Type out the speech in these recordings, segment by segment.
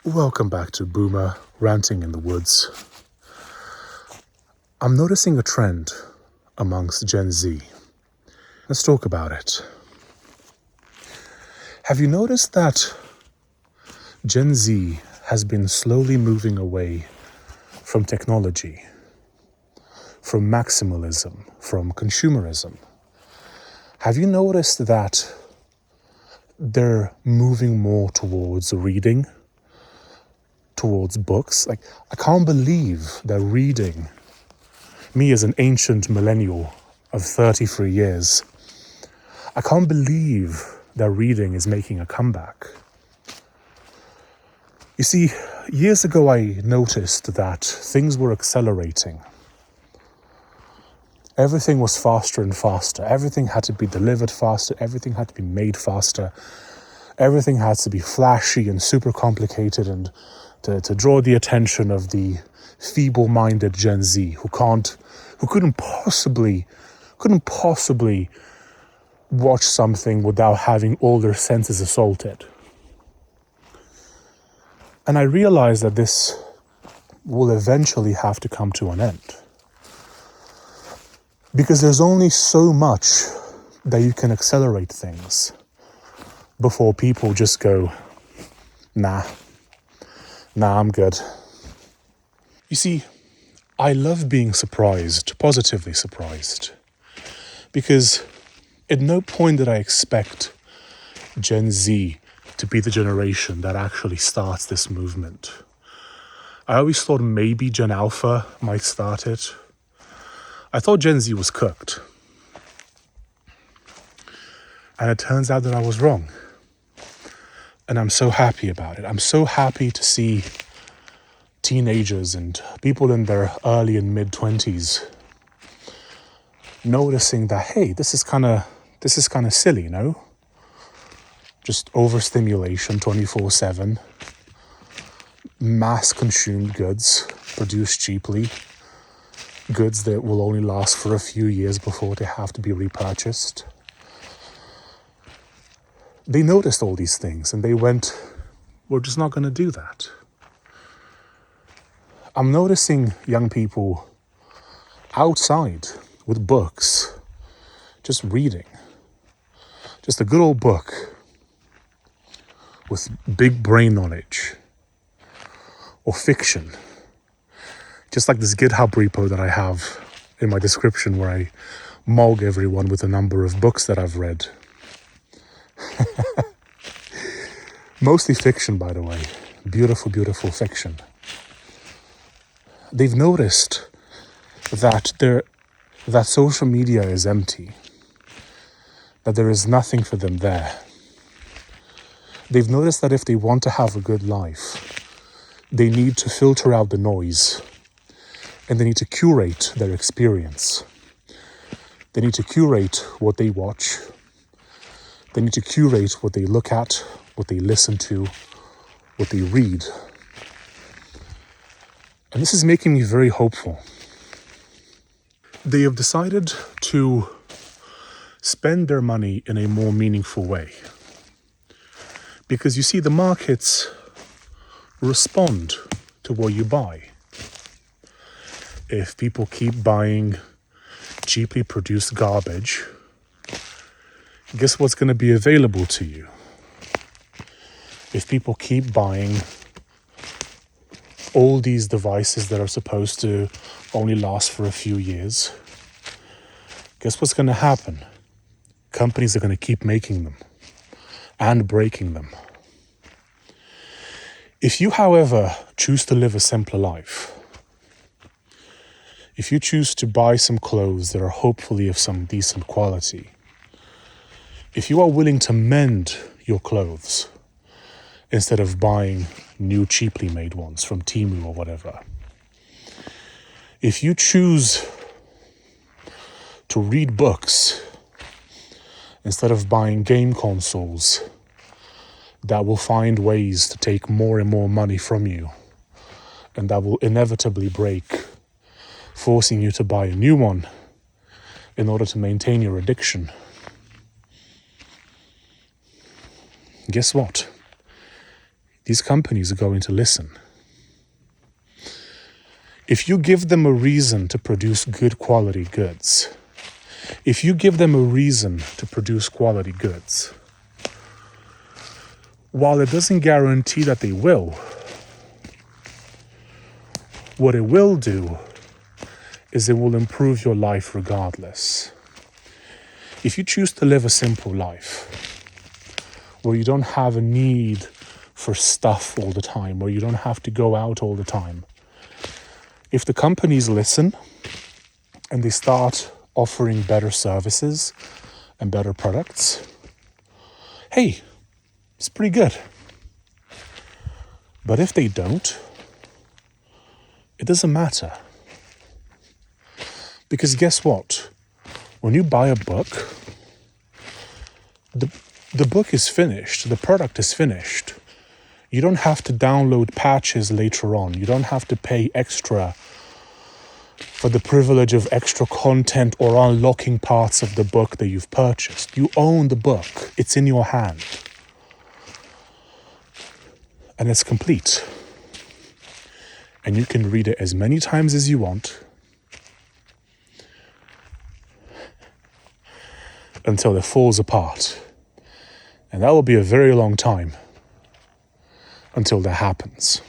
Welcome back to Boomer Ranting in the Woods. I'm noticing a trend amongst Gen Z. Let's talk about it. Have you noticed that Gen Z has been slowly moving away from technology, from maximalism, from consumerism? Have you noticed that they're moving more towards reading, towards books? Like, I can't believe they're reading. Me as an ancient millennial of 33 years, I can't believe that reading is making a comeback. You see, years ago I noticed that things were accelerating. Everything was faster and faster. Everything had to be delivered faster. Everything had to be made faster. Everything had to be flashy and super complicated and to draw the attention of the feeble-minded Gen Z who couldn't possibly watch something without having all their senses assaulted. And I realized that this will eventually have to come to an end. Because there's only so much that you can accelerate things before people just go, nah, I'm good. You see, I love being surprised, positively surprised, because at no point did I expect Gen Z to be the generation that actually starts this movement. I always thought maybe Gen Alpha might start it. I thought Gen Z was cooked. And it turns out that I was wrong. And I'm so happy about it. I'm so happy to see teenagers and people in their early and mid-20s noticing that, hey, this is kind of silly, no? Just overstimulation 24/7, mass-consumed goods produced cheaply, goods that will only last for a few years before they have to be repurchased. They noticed all these things and they went, we're just not going to do that. I'm noticing young people outside with books, just reading. Just a good old book with big brain knowledge or fiction. Just like this GitHub repo that I have in my description where I mug everyone with a number of books that I've read. Mostly fiction, by the way. Beautiful, beautiful fiction. They've noticed that social media is empty, that there is nothing for them there. They've noticed that if they want to have a good life, they need to filter out the noise and they need to curate their experience. They need to curate what they watch. They need to curate what they look at, what they listen to, what they read. And this is making me very hopeful. They have decided to spend their money in a more meaningful way. Because you see, the markets respond to what you buy. If people keep buying cheaply produced garbage, guess what's going to be available to you? If people keep buying all these devices that are supposed to only last for a few years, guess what's going to happen? Companies are going to keep making them and breaking them. If you, however, choose to live a simpler life, if you choose to buy some clothes that are hopefully of some decent quality, if you are willing to mend your clothes instead of buying new cheaply made ones from Temu or whatever, if you choose to read books instead of buying game consoles that will find ways to take more and more money from you and that will inevitably break, forcing you to buy a new one in order to maintain your addiction, guess what? these companies are going to listen. If you give them a reason to produce good quality goods, if you give them a reason to produce quality goods, while it doesn't guarantee that they will, what it will do is it will improve your life regardless. If you choose to live a simple life, where you don't have a need for stuff all the time, where you don't have to go out all the time, if the companies listen and they start offering better services and better products, hey, it's pretty good. But if they don't, it doesn't matter. Because guess what? When you buy a book, the book is finished, the product is finished. You don't have to download patches later on. You don't have to pay extra for the privilege of extra content or unlocking parts of the book that you've purchased. You own the book. It's in your hand. And it's complete. And you can read it as many times as you want until it falls apart. And that will be a very long time until that happens.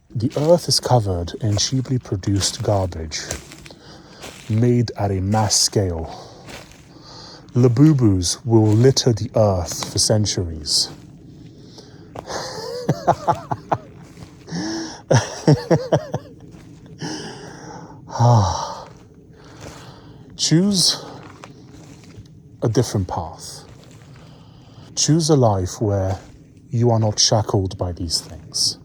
The earth is covered in cheaply produced garbage made at a mass scale. Labubus will litter the earth for centuries. Choose a different path. Choose a life where you are not shackled by these things,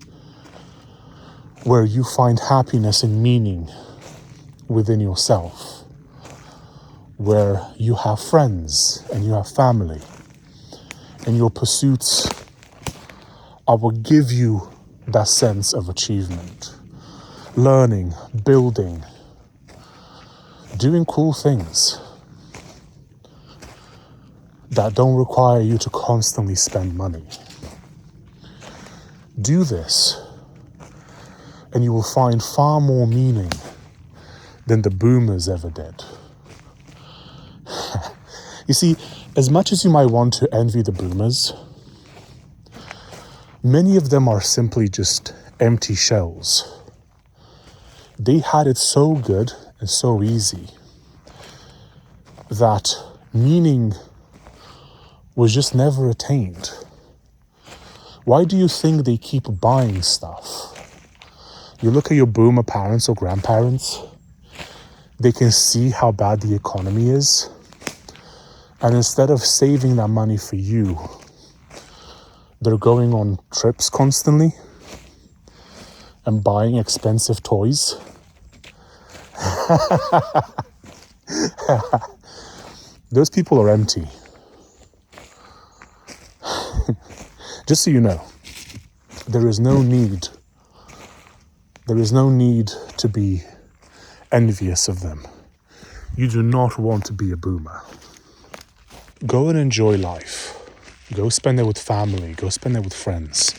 where you find happiness and meaning within yourself, where you have friends and you have family, and your pursuits will give you that sense of achievement, learning, building, doing cool things that don't require you to constantly spend money. Do this, and you will find far more meaning than the boomers ever did. You see, as much as you might want to envy the boomers, many of them are simply just empty shells. They had it so good and so easy that meaning was just never attained. Why do you think they keep buying stuff? You look at your boomer parents or grandparents, they can see how bad the economy is, and instead of saving that money for you, they're going on trips constantly and buying expensive toys. Those people are empty. Just so you know, there is no need to be envious of them. You do not want to be a boomer. Go and enjoy life. Go spend it with family. Go spend it with friends.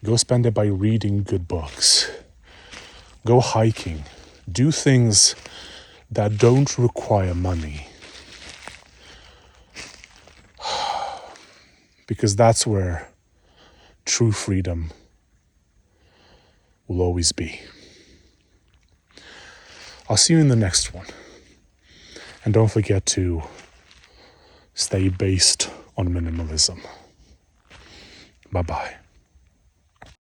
Go spend it by reading good books. Go hiking. Do things that don't require money. Because that's where true freedom will always be. I'll see you in the next one. And don't forget to stay based on minimalism. Bye-bye.